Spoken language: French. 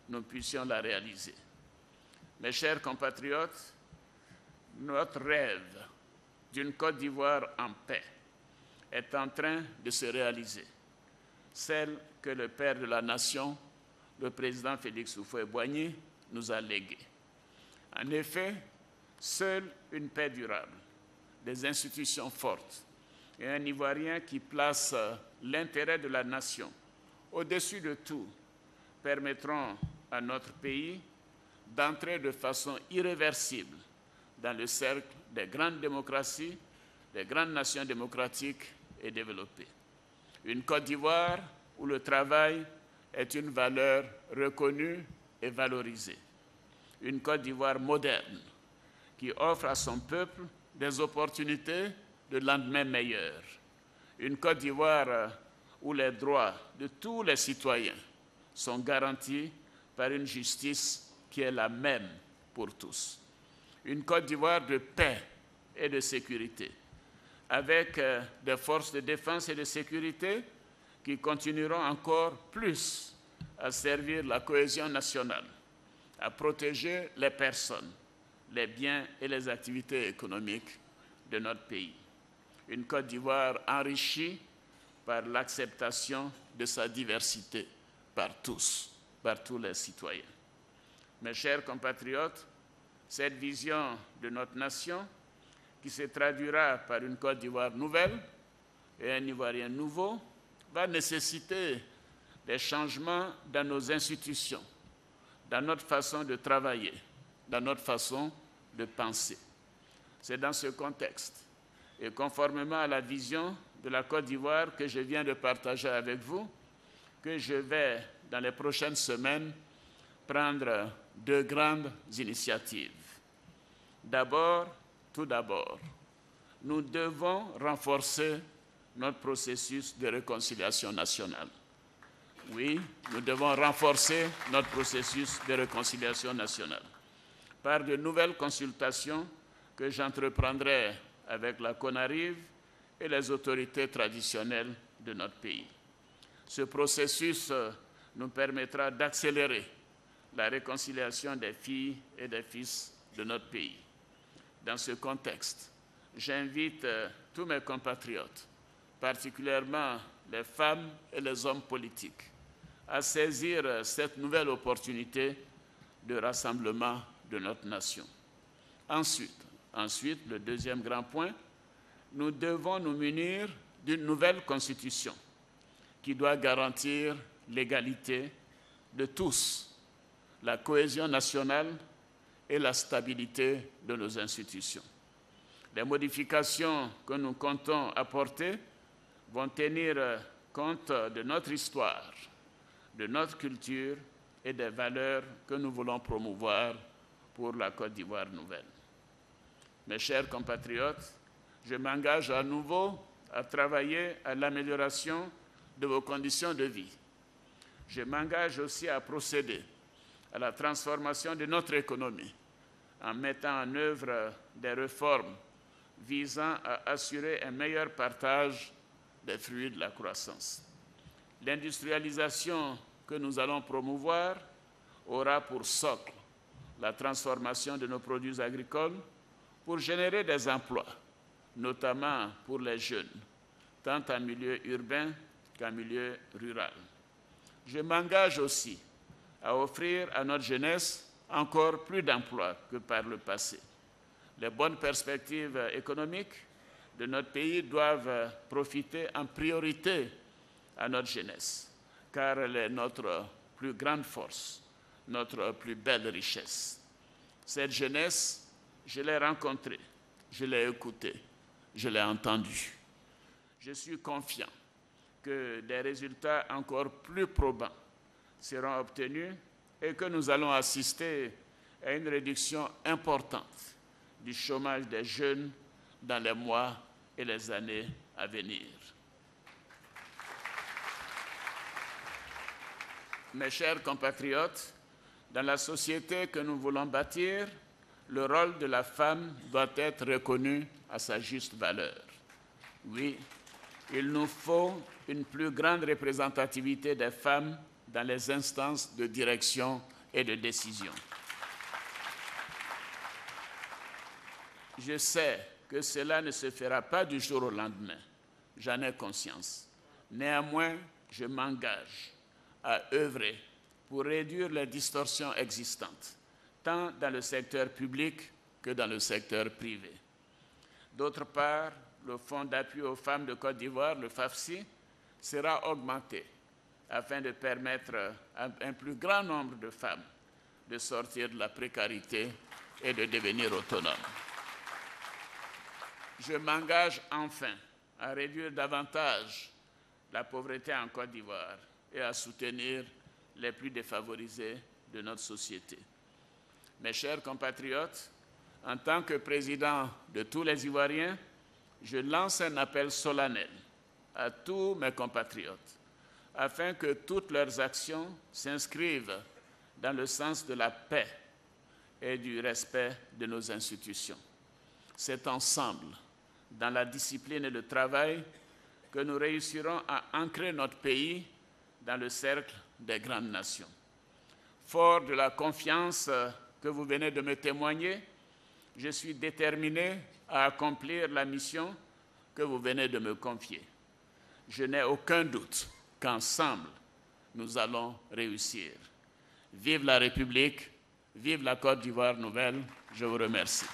nous puissions la réaliser. Mes chers compatriotes, notre rêve d'une Côte d'Ivoire en paix est en train de se réaliser, celle que le père de la nation, le président Félix Houphouët-Boigny, nous a léguée. En effet, seule une paix durable, des institutions fortes et un Ivoirien qui place l'intérêt de la nation au-dessus de tout permettront à notre pays d'entrer de façon irréversible dans le cercle des grandes démocraties, des grandes nations démocratiques et développées. Une Côte d'Ivoire où le travail est une valeur reconnue et valorisée. Une Côte d'Ivoire moderne qui offre à son peuple des opportunités de lendemain meilleurs. Une Côte d'Ivoire où les droits de tous les citoyens sont garantis par une justice qui est la même pour tous. Une Côte d'Ivoire de paix et de sécurité, avec des forces de défense et de sécurité qui continueront encore plus à servir la cohésion nationale, à protéger les personnes, les biens et les activités économiques de notre pays. Une Côte d'Ivoire enrichie par l'acceptation de sa diversité par tous les citoyens. Mes chers compatriotes, cette vision de notre nation, qui se traduira par une Côte d'Ivoire nouvelle et un Ivoirien nouveau, va nécessiter des changements dans nos institutions, dans notre façon de travailler, dans notre façon de penser. C'est dans ce contexte, et conformément à la vision de la Côte d'Ivoire que je viens de partager avec vous, que je vais, dans les prochaines semaines, prendre deux grandes initiatives. Tout d'abord, nous devons renforcer notre processus de réconciliation nationale. Oui, nous devons renforcer notre processus de réconciliation nationale par de nouvelles consultations que j'entreprendrai avec la CONARIV et les autorités traditionnelles de notre pays. Ce processus nous permettra d'accélérer la réconciliation des filles et des fils de notre pays. Dans ce contexte, j'invite tous mes compatriotes, particulièrement les femmes et les hommes politiques, à saisir cette nouvelle opportunité de rassemblement de notre nation. Ensuite, le deuxième grand point, nous devons nous munir d'une nouvelle constitution qui doit garantir l'égalité de tous, la cohésion nationale et la stabilité de nos institutions. Les modifications que nous comptons apporter vont tenir compte de notre histoire, de notre culture et des valeurs que nous voulons promouvoir pour la Côte d'Ivoire nouvelle. Mes chers compatriotes, je m'engage à nouveau à travailler à l'amélioration de vos conditions de vie. Je m'engage aussi à procéder à la transformation de notre économie en mettant en œuvre des réformes visant à assurer un meilleur partage des fruits de la croissance. L'industrialisation que nous allons promouvoir aura pour socle la transformation de nos produits agricoles pour générer des emplois, notamment pour les jeunes, tant en milieu urbain qu'en milieu rural. Je m'engage aussi à offrir à notre jeunesse encore plus d'emplois que par le passé. Les bonnes perspectives économiques de notre pays doivent profiter en priorité à notre jeunesse, car elle est notre plus grande force, notre plus belle richesse. Cette jeunesse, je l'ai rencontrée, je l'ai écoutée, je l'ai entendue. Je suis confiant que des résultats encore plus probants seront obtenus et que nous allons assister à une réduction importante du chômage des jeunes dans les mois et les années à venir. Mes chers compatriotes, dans la société que nous voulons bâtir, le rôle de la femme doit être reconnu à sa juste valeur. Oui, il nous faut une plus grande représentativité des femmes dans les instances de direction et de décision. Je sais que cela ne se fera pas du jour au lendemain, j'en ai conscience. Néanmoins, je m'engage à œuvrer pour réduire les distorsions existantes, tant dans le secteur public que dans le secteur privé. D'autre part, le Fonds d'appui aux femmes de Côte d'Ivoire, le FAFSI, sera augmenté afin de permettre à un plus grand nombre de femmes de sortir de la précarité et de devenir autonomes. Je m'engage enfin à réduire davantage la pauvreté en Côte d'Ivoire et à soutenir les plus défavorisés de notre société. Mes chers compatriotes, en tant que président de tous les Ivoiriens, je lance un appel solennel à tous mes compatriotes afin que toutes leurs actions s'inscrivent dans le sens de la paix et du respect de nos institutions. C'est ensemble, dans la discipline et le travail, que nous réussirons à ancrer notre pays dans le cercle des grandes nations. Fort de la confiance que vous venez de me témoigner, je suis déterminé à accomplir la mission que vous venez de me confier. Je n'ai aucun doute qu'ensemble, nous allons réussir. Vive la République, vive la Côte d'Ivoire nouvelle, je vous remercie.